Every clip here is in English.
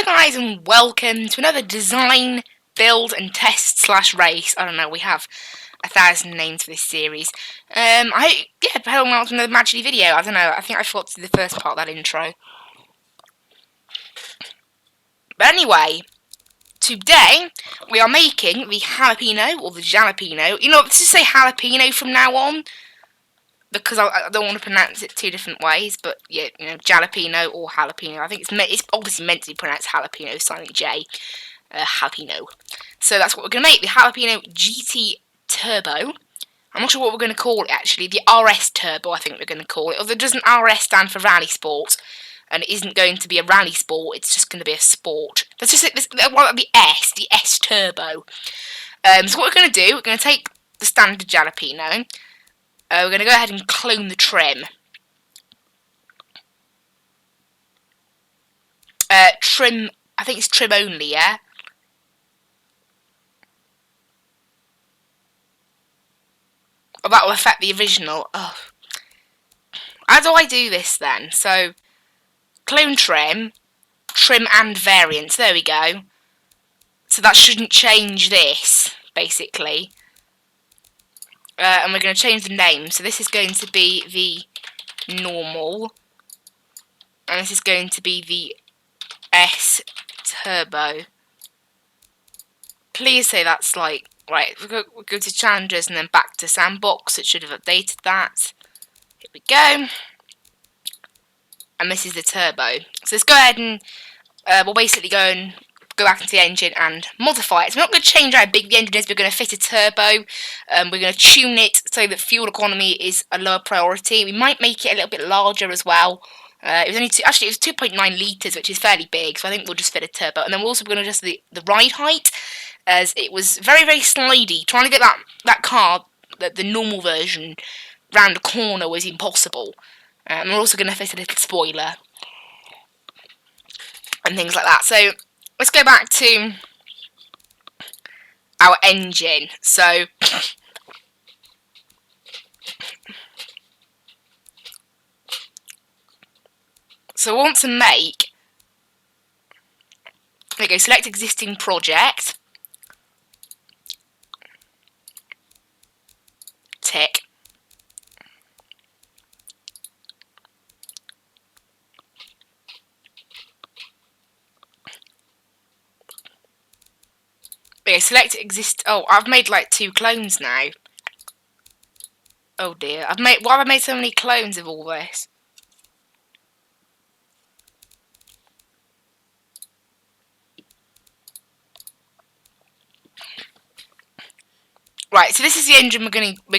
Hello guys and welcome to another design, build and test slash race. I don't know, we have 1,000 names for this series. Hello and welcome to another Magically video. I don't know, I think I forgot to do the first part of that intro. But anyway, today we are making the jalapeno, or the jalapeno. You know, let's just say jalapeno from now on, because I don't want to pronounce it two different ways, but yeah, you know, jalapeno or jalapeno. I think it's obviously meant to be pronounced jalapeno, silent J, jalapeno. So that's what we're going to make, the jalapeno GT Turbo. I'm not sure what we're going to call it actually, the RS Turbo I think we're going to call it, although doesn't RS stand for Rally Sport, and it isn't going to be a rally sport, it's just going to be a sport. Let's just say the S Turbo. So what we're going to do, we're going to take the standard jalapeno. We're going to go ahead and clone the trim. Trim, I think it's trim only, yeah? Oh, that will affect the original. Oh. How do I do this then? So, clone trim, trim and variants, there we go. So that shouldn't change this, basically. And we're going to change the name. So this is going to be the normal. And this is going to be the S Turbo. Please say that's like, right, we'll go to challenges and then back to sandbox. It should have updated that. Here we go. And this is the turbo. So let's go ahead and we'll basically go back into the engine and modify it. So we're not going to change how big the engine is, we're going to fit a turbo. We're going to tune it so that fuel economy is a lower priority. We might make it a little bit larger as well. It was only it was 2.9 litres, which is fairly big, so I think we'll just fit a turbo. And then we're also going to adjust the ride height, as it was very, very slidey. Trying to get that car, the normal version, round the corner was impossible. And we're also going to fit a little spoiler and things like that. So let's go back to our engine. So we want to make, there we go, select existing project, tick. Okay, select exist. Oh, I've made like 2 clones now. Oh dear, why have I made so many clones of all this? Right, so this is the engine we're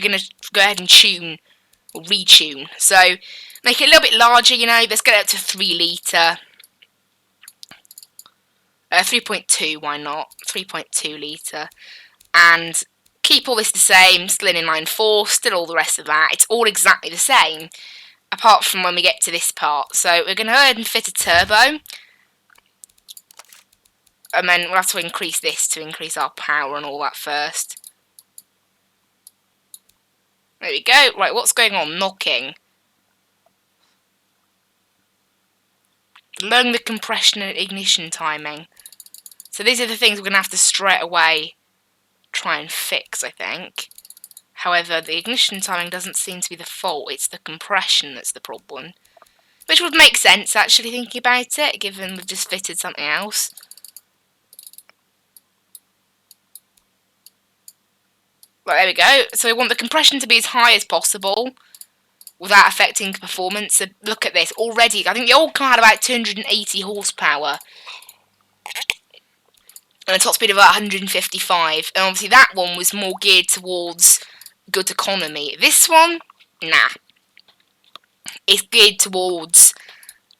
gonna go ahead and tune or retune. So make it a little bit larger, you know. Let's get it up to 3 litre. 3.2, why not? 3.2 litre. And keep all this the same, still in inline 4, still all the rest of that. It's all exactly the same, apart from when we get to this part. So we're going to go ahead and fit a turbo. And then we'll have to increase this to increase our power and all that first. There we go. Right, what's going on? Knocking. Learn the compression and ignition timing. So these are the things we're going to have to straight away try and fix, I think. However, the ignition timing doesn't seem to be the fault, it's the compression that's the problem. Which would make sense, actually, thinking about it, given we've just fitted something else. Right, there we go. So we want the compression to be as high as possible without affecting performance. So look at this, already, I think the old car had about 280 horsepower. And a top speed of about 155. And obviously that one was more geared towards good economy. This one, nah. It's geared towards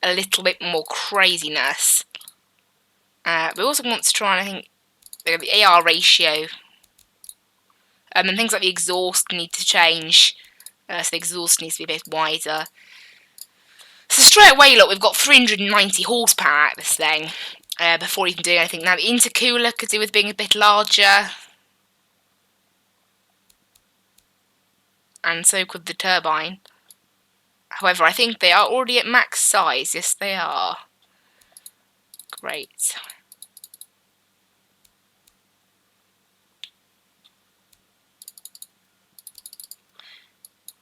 a little bit more craziness. We also want to try and, I think, the AR ratio. And things like the exhaust need to change. So the exhaust needs to be a bit wider. So straight away, look, we've got 390 horsepower out of this thing. Before even doing anything. Now the intercooler could do with being a bit larger. And so could the turbine. However, I think they are already at max size. Yes, they are. Great.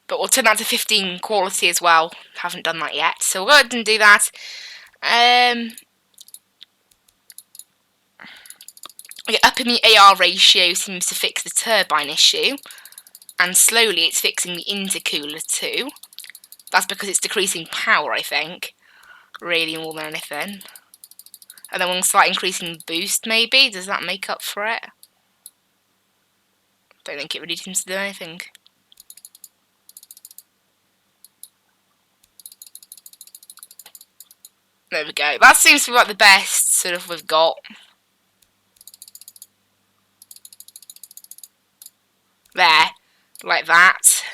But we'll turn that to 15 quality as well. Haven't done that yet, so we'll go ahead and do that. Upping the AR ratio seems to fix the turbine issue, and slowly it's fixing the intercooler too. That's because it's decreasing power, I think, really more than anything. And then we'll start increasing the boost, maybe. Does that make up for it? Don't think it really seems to do anything. There we go. That seems to be like the best sort of we've got. There. Like that.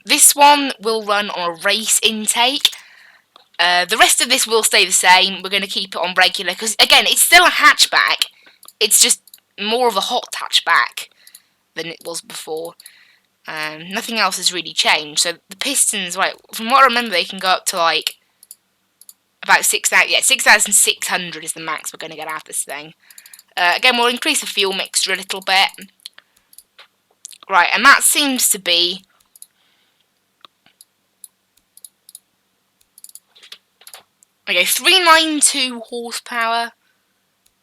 This one will run on a race intake. The rest of this will stay the same. We're going to keep it on regular because, again, it's still a hatchback. It's just more of a hot hatchback than it was before. Nothing else has really changed. So the pistons, right, from what I remember, they can go up to like about 6,000. Yeah, 6,600 is the max we're going to get out of this thing. Again, we'll increase the fuel mixture a little bit. Right, and that seems to be okay. 392 horsepower,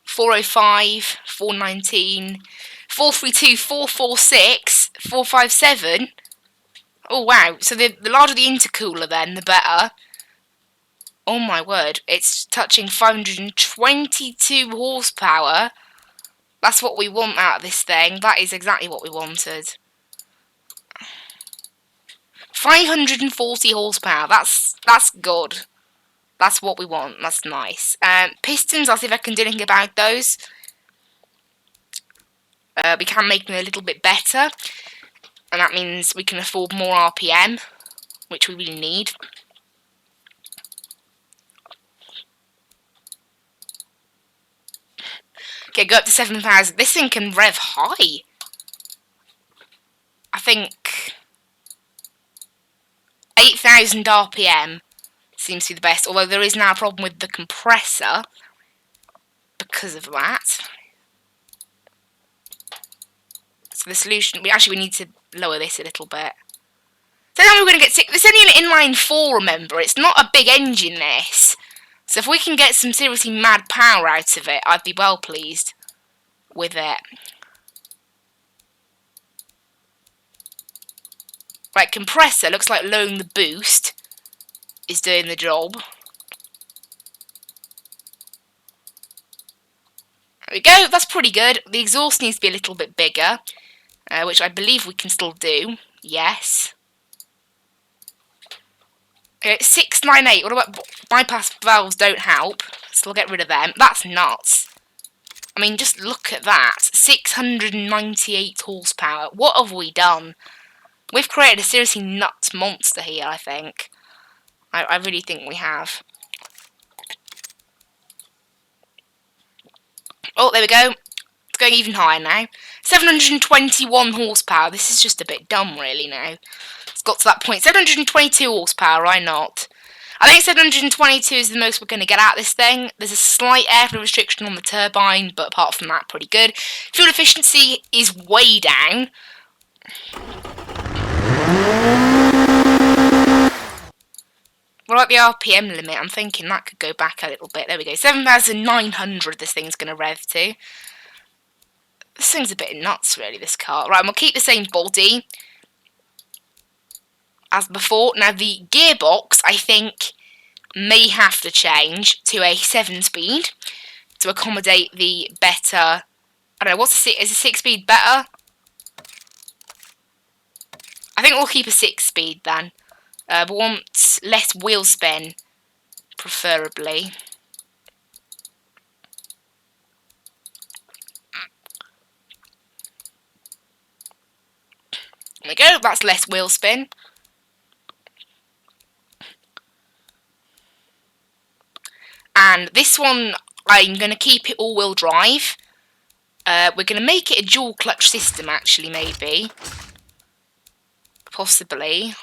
405, 419, 432, 446, 457. Oh wow! So the larger the intercooler, then the better. Oh my word! It's touching 522 horsepower. That's what we want out of this thing. That is exactly what we wanted. 540 horsepower. That's good. That's what we want. That's nice. Pistons, I'll see if I can do anything about those. We can make them a little bit better. And that means we can afford more RPM, which we really need. Okay, go up to 7,000. This thing can rev high. I think 8,000 RPM seems to be the best, although there is now a problem with the compressor because of that. So the solution, we need to lower this a little bit. So now we're going to get this is only an inline 4, remember, it's not a big engine this. So if we can get some seriously mad power out of it, I'd be well pleased with it. Right, compressor, looks like lowering the boost is doing the job. There we go, that's pretty good. The exhaust needs to be a little bit bigger, which I believe we can still do, yes. 698, what about bypass valves don't help, so we'll get rid of them. That's nuts. I mean, just look at that. 698 horsepower. What have we done? We've created a seriously nuts monster here, I think. I really think we have. Oh, there we go. It's going even higher now. 721 horsepower. This is just a bit dumb, really, now. It's got to that point. 722 horsepower, why not? I think 722 is the most we're going to get out of this thing. There's a slight airflow restriction on the turbine, but apart from that, pretty good. Fuel efficiency is way down. What about the RPM limit? I'm thinking that could go back a little bit. There we go. 7,900 this thing's going to rev to. This thing's a bit nuts, really, this car. Right, and we'll keep the same body as before. Now, the gearbox, I think, may have to change to a 7-speed to accommodate the better... I don't know, is a 6-speed better? I think we'll keep a 6-speed then. We want less wheel spin, preferably. There we go, that's less wheel spin. And this one, I'm going to keep it all-wheel drive. We're going to make it a dual clutch system, actually, maybe. Possibly.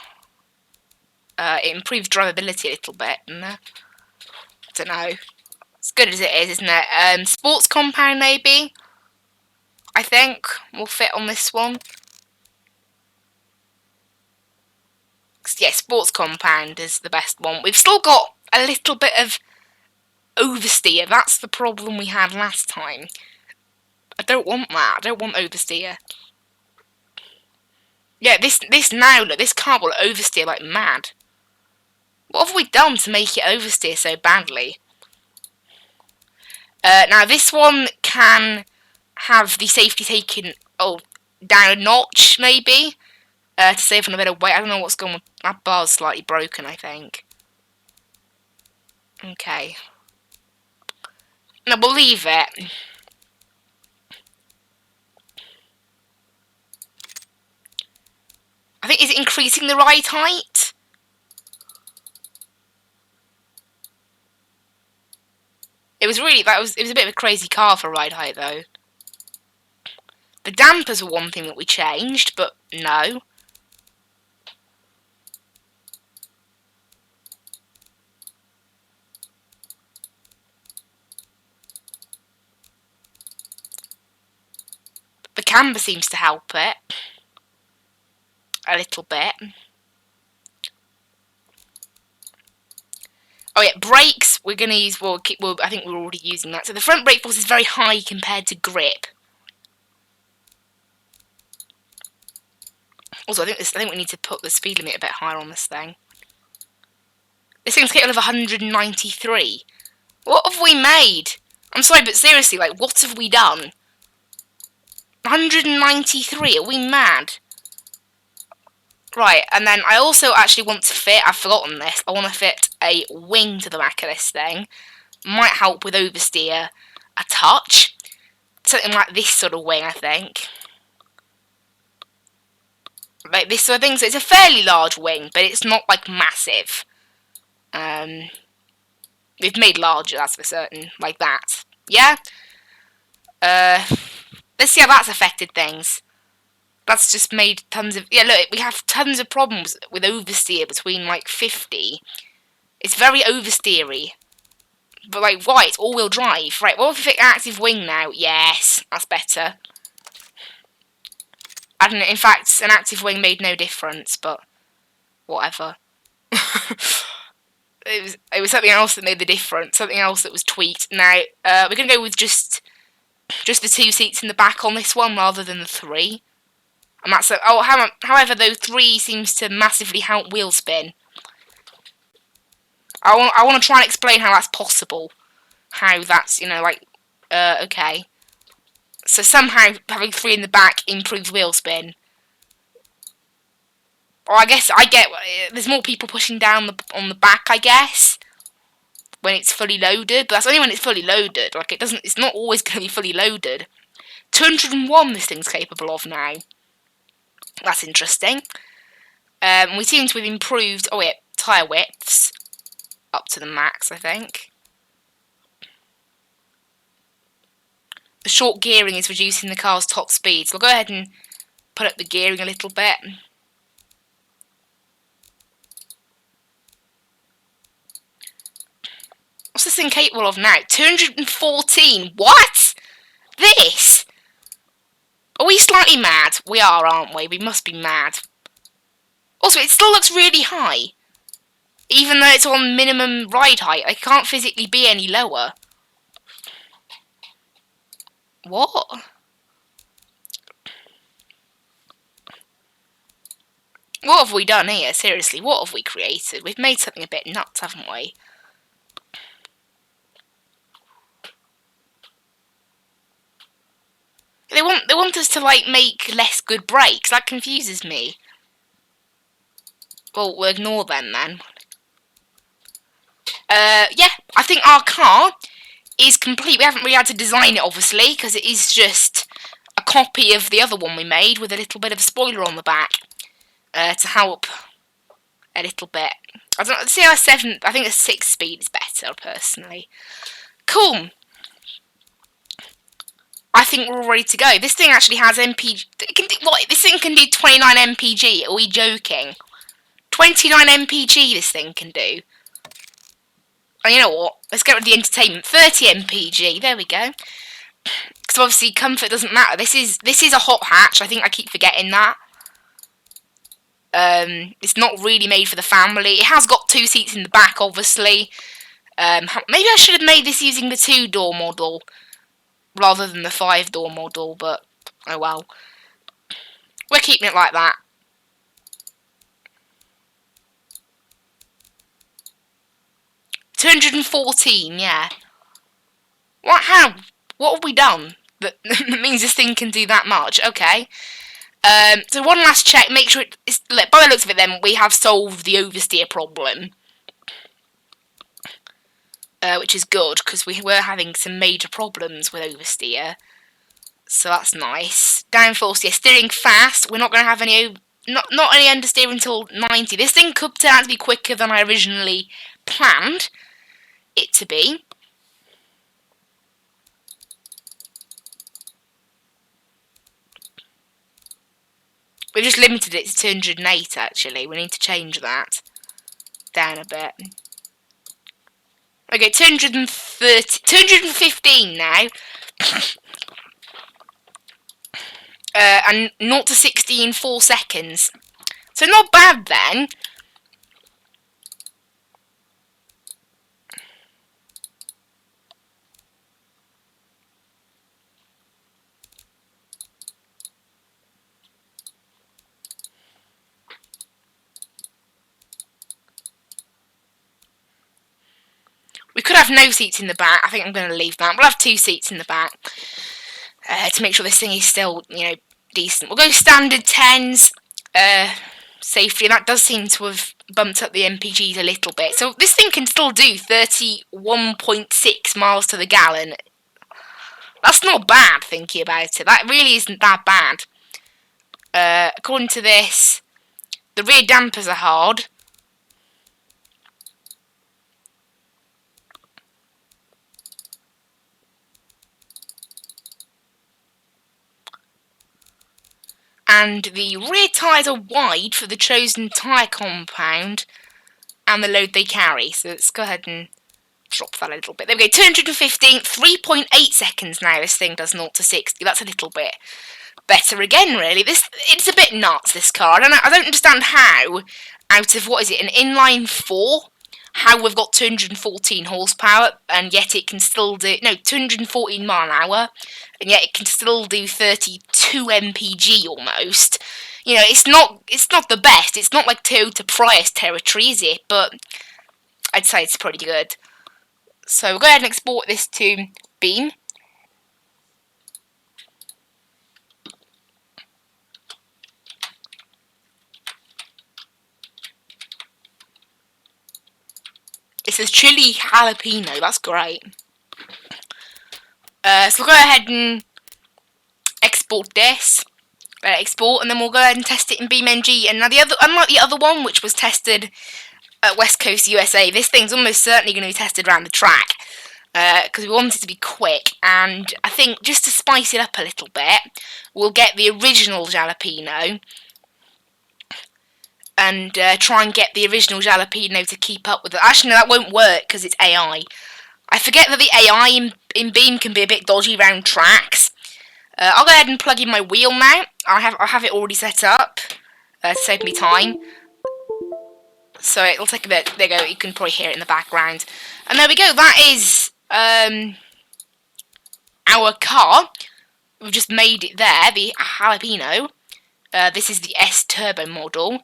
It improves drivability a little bit. I don't know. As good as it is, isn't it? Sports compound, maybe? I think will fit on this one. Yeah, sports compound is the best one. We've still got a little bit of oversteer. That's the problem we had last time. I don't want that. I don't want oversteer. Yeah, this now, look, this car will oversteer like mad. What have we done to make it oversteer so badly? Now, this one can have the safety taken down a notch, maybe, to save on a bit of weight. I don't know what's going on. That bar's slightly broken, I think. Okay. No, we'll leave it. I think, is it increasing the ride height? It was really, it was a bit of a crazy car for ride height, though. The dampers were one thing that we changed, but no. The camber seems to help it. A little bit. Oh yeah, brakes, we're going to use, I think we're already using that. So the front brake force is very high compared to grip. Also, I think we need to put the speed limit a bit higher on this thing. This thing's capable of 193. What have we made? I'm sorry, but seriously, like, what have we done? 193, are we mad? Right, and then I also actually want to fit, I've forgotten this, I want to fit a wing to the back of this thing. Might help with oversteer a touch. Something like this sort of wing, I think. Like this sort of thing, so it's a fairly large wing, but it's not, like, massive. We've made larger, that's for certain, like that. Yeah? Let's see how that's affected things. That's just made tons of... Yeah, look, we have tons of problems with oversteer between, like, 50. It's very oversteery. But, like, why? It's all-wheel drive. Right, what if we fit active wing now? Yes, that's better. I don't know, in fact, an active wing made no difference, but... whatever. It was something else that made the difference. Something else that was tweaked. Now, we're going to go with just the 2 seats in the back on this one rather than the 3. And that's however, though, 3 seems to massively help wheel spin. I want to try and explain how that's possible. How that's, you know, like, okay. So somehow having 3 in the back improves wheel spin. Or I guess there's more people pushing down on the back, I guess, when it's fully loaded. But that's only when it's fully loaded. Like, it's not always going to be fully loaded. 201 this thing's capable of now. That's interesting. We seem to have improved, tyre widths up to the max, I think. The short gearing is reducing the car's top speed, so we'll go ahead and put up the gearing a little bit. What's this thing capable of now? 214. What? This? Are we slightly mad? We are, aren't we? We must be mad. Also, it still looks really high. Even though it's on minimum ride height, I can't physically be any lower. What? What have we done here? Seriously, what have we created? We've made something a bit nuts, haven't we? They want us to, like, make less good brakes. That confuses me. Well, we'll ignore them then. Yeah, I think our car is complete. We haven't really had to design it, obviously, because it is just a copy of the other one we made with a little bit of a spoiler on the back to help a little bit. I don't know, the CR7, I think a 6-speed is better, personally. Cool. I think we're all ready to go. This thing actually has MPG. What? This thing can do 29 MPG. Are we joking? 29 MPG this thing can do. And you know what? Let's get rid of the entertainment. 30 mpg. There we go. Because obviously comfort doesn't matter. This is a hot hatch. I think I keep forgetting that. It's not really made for the family. It has got 2 seats in the back, obviously. Maybe I should have made this using the 2-door model rather than the 5-door model, but oh well. We're keeping it like that. $214, yeah. What? How? What have we done that means this thing can do that much? Okay. So one last check. Make sure it's. By the looks of it, then we have solved the oversteer problem, which is good because we were having some major problems with oversteer. So that's nice. Downforce, yeah, steering fast. We're not going to have any not any understeer until 90. This thing could turn out to be quicker than I originally planned it to be. We just limited it to 208 actually. We need to change that down a bit. Okay, 215 now. And 0 to 60 in 4 seconds. So not bad then. We could have no seats in the back. I think I'm going to leave that. We'll have 2 seats in the back to make sure this thing is still, decent. We'll go standard 10s. Safety. That does seem to have bumped up the MPGs a little bit. So this thing can still do 31.6 miles to the gallon. That's not bad, thinking about it. That really isn't that bad. According to this, the rear dampers are hard. And the rear tyres are wide for the chosen tyre compound and the load they carry. So let's go ahead and drop that a little bit. There we go, 215, 3.8 seconds now this thing does 0 to 60. That's a little bit better again, really. It's a bit nuts, this car. I don't understand how, out of, what is it, an inline 4, how we've got 214 horsepower, and yet it can still do, no, 214 mile an hour, and yet it can still do 32 mpg almost. It's not the best. It's not like Toyota Prius territory, is it? But I'd say it's pretty good. So we'll go ahead and export this to Beam. It says chili jalapeno. That's great. So we'll go ahead and export this. Export, and then we'll go ahead and test it in BeamNG. And now unlike the other one, which was tested at West Coast USA, this thing's almost certainly going to be tested around the track because we want it to be quick. And I think just to spice it up a little bit, we'll get the original Jalapeno and try and get the original Jalapeno to keep up with it. Actually, no, that won't work because it's AI. I forget that the AI in Beam can be a bit dodgy around tracks. I'll go ahead and plug in my wheel now. I have it already set up to save me time. So it'll take a bit. There you go. You can probably hear it in the background. And there we go. That is our car. We've just made it there. The Jalapeno. This is the S Turbo model.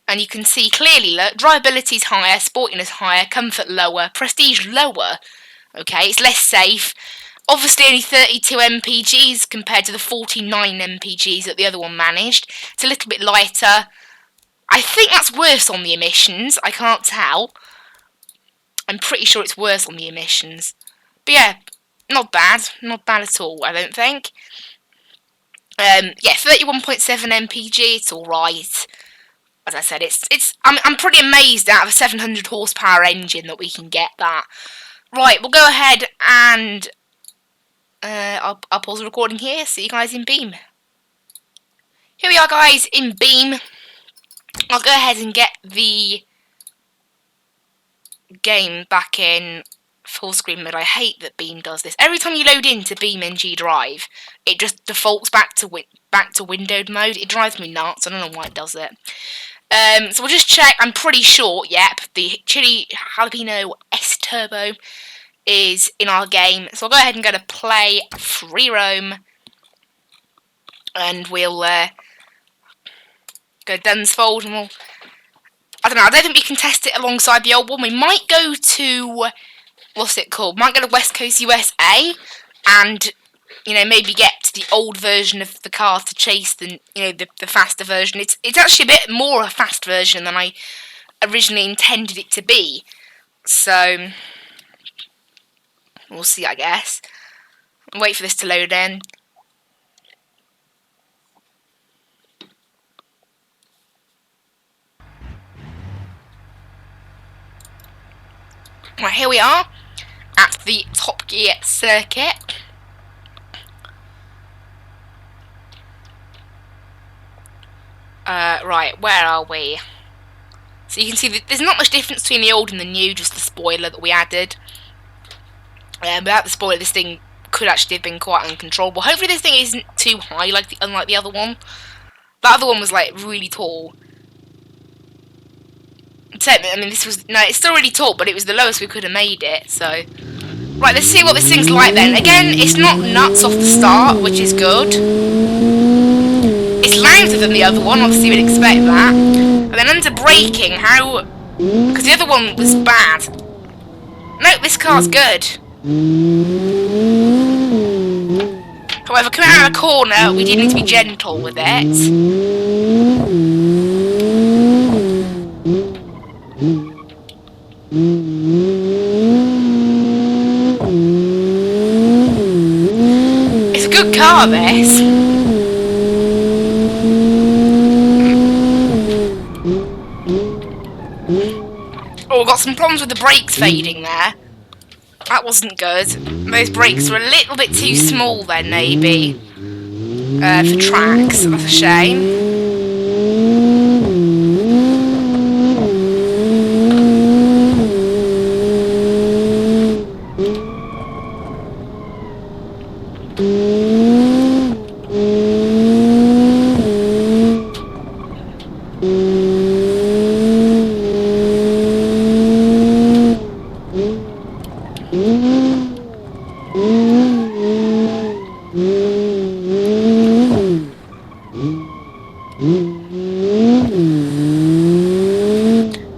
And you can see clearly, look, drivability is higher, sportiness higher, comfort lower, prestige lower. Okay, it's less safe. Obviously only 32 mpgs compared to the 49 mpgs that the other one managed. It's a little bit lighter. I think that's worse on the emissions. I can't tell. I'm pretty sure it's worse on the emissions. But yeah, not bad. Not bad at all, I don't think. Yeah, 31.7 mpg, it's alright. As I said, I'm pretty amazed out of a 700 horsepower engine that we can get that. Right, we'll go ahead and I'll pause the recording here. See you guys in Beam. Here we are, guys, in Beam. I'll go ahead and get the game back in full screen mode. I hate that Beam does this. Every time you load into BeamNG Drive, it just defaults back to windowed mode. It drives me nuts. I don't know why it does it. So we'll just check. I'm pretty sure, yep, the Chili Jalapeno S Turbo is in our game. So I'll go ahead and go to play free roam, and we'll go Dunsfold, and we'll. I don't know. I don't think we can test it alongside the old one. We might go to what's it called? Might go to West Coast USA, and maybe get to the old version of the car to chase the the faster version. It's actually a bit more a fast version than I originally intended it to be. So we'll see, I guess. Wait for this to load in. Right, here we are at the Top Gear circuit. Right, where are we? So you can see that there's not much difference between the old and the new, just the spoiler that we added. Without the spoiler, this thing could actually have been quite uncontrollable. Hopefully this thing isn't too high, unlike the other one. That other one was like really tall. I mean, it's still really tall, but it was the lowest we could have made it. So, right, let's see what this thing's like then. Again, it's not nuts off the start, which is good. It's louder than the other one, obviously you'd expect that. And then under braking, because the other one was bad. No, this car's good. However, coming out of a corner, we do need to be gentle with it. It's a good car, this. Oh, we've got some problems with the brakes fading there. That wasn't good. Those brakes were a little bit too small then, maybe. For tracks. That's a shame.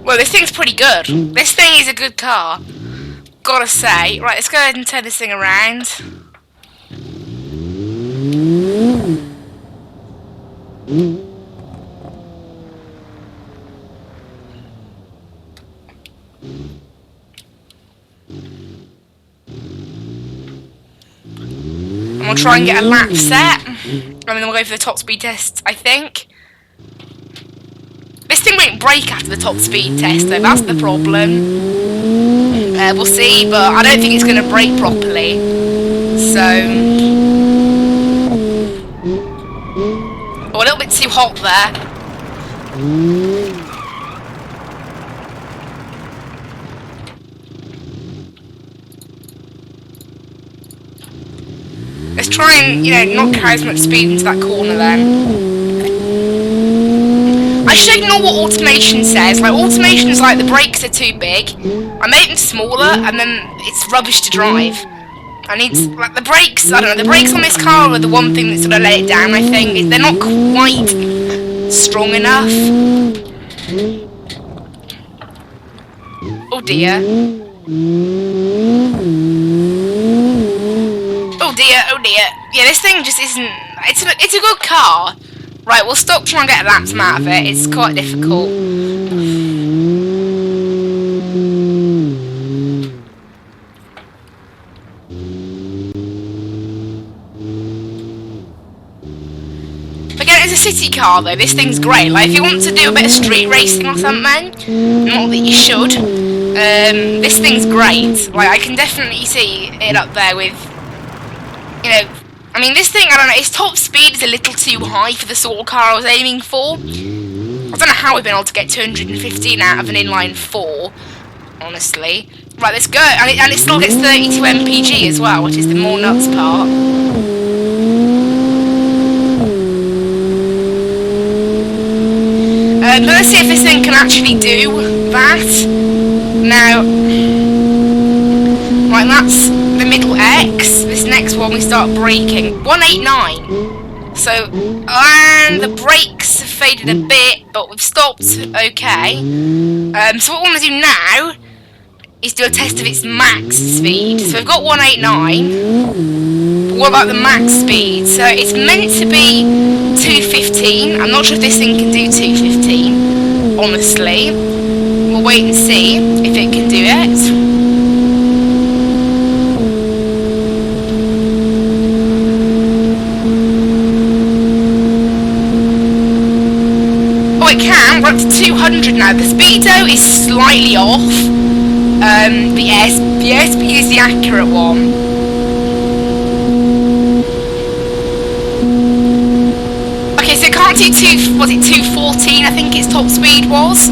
Well, this thing's pretty good. This thing is a good car, gotta say. Right, let's go ahead and turn this thing around. And we'll try and get a lap set, and then we'll go for the top speed test, I think. This thing won't brake after the top speed test, though, that's the problem. We'll see, but I don't think it's going to brake properly. So... Oh, a little bit too hot there. Let's try and, not carry as much speed into that corner then. I should ignore what automation says. Like, automation is like the brakes are too big. I made them smaller, and then it's rubbish to drive. I need, like, the brakes, I don't know, the brakes on this car are the one thing that's gonna let it down, I think. They're not quite strong enough. Oh dear. Oh dear, oh dear. Yeah, this thing just isn't, it's a good car. Right, we'll stop trying to get laps out of it. It's quite difficult. Again, it's a city car though. This thing's great. Like, if you want to do a bit of street racing or something, not that you should, this thing's great. Like, I can definitely see it up there with, I mean, this thing, I don't know, its top speed is a little too high for the sort of car I was aiming for. I don't know how we've been able to get 215 out of an inline 4 honestly. Right, let's go. And it still gets 32 mpg as well, which is the more nuts part. Let's see if this thing can actually do that. Now, right, that's the middle X. This next one we start braking. 189. So, and the brakes have faded a bit, but we've stopped okay. So what we want to do now is do a test of its max speed. So we've got 189. But what about the max speed? So it's meant to be 215. I'm not sure if this thing can do 215, honestly. We'll wait and see if it can do it. It can. We're up to 200 now. The speedo is slightly off. The airspeed is the accurate one. Okay, so it can't do 214? I think its top speed was.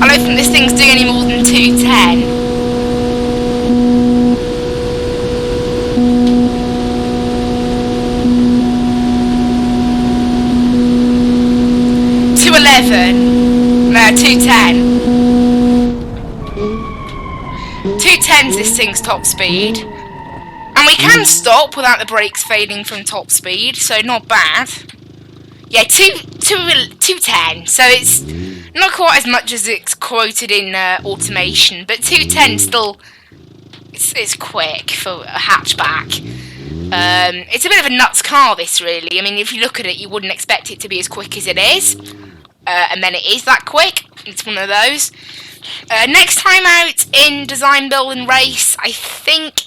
I don't think this thing's doing any more than 210. No, 210. 210's this thing's top speed. And we can stop without the brakes fading from top speed, so not bad. Yeah, 210. So it's not quite as much as it's quoted in automation, but 210 still, it's quick for a hatchback. It's a bit of a nuts car, this, really. I mean, if you look at it, you wouldn't expect it to be as quick as it is. And then it is that quick. It's one of those. Next time out in Design, Build and Race, I think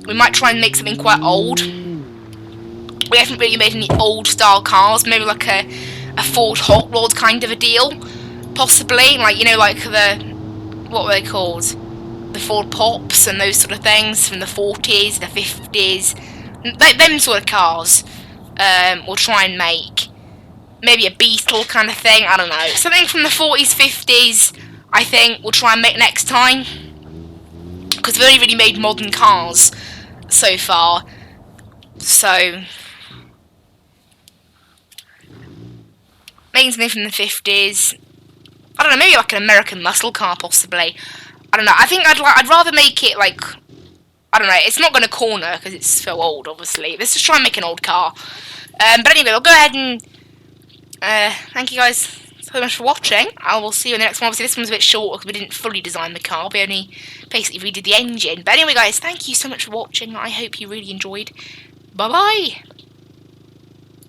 we might try and make something quite old. We haven't really made any old style cars. Maybe like a Ford Hot Rod kind of a deal. Possibly. Like, you know, like what were they called? The Ford Pops and those sort of things from the 40s, the 50s. Them sort of cars we'll try and make. Maybe a Beetle kind of thing, I don't know. Something from the 40s, 50s, I think we'll try and make next time. Because we've only really made modern cars so far. So, making something from the 50s. I don't know, maybe like an American muscle car, possibly. I don't know, I think I'd rather make it like, I don't know, it's not going to corner because it's so old, obviously. Let's just try and make an old car. But anyway, we'll go ahead and thank you guys so much for watching. I will see you in the next one. Obviously, this one's a bit short because we didn't fully design the car. We only basically redid the engine. But anyway, guys, thank you so much for watching. I hope you really enjoyed. Bye-bye.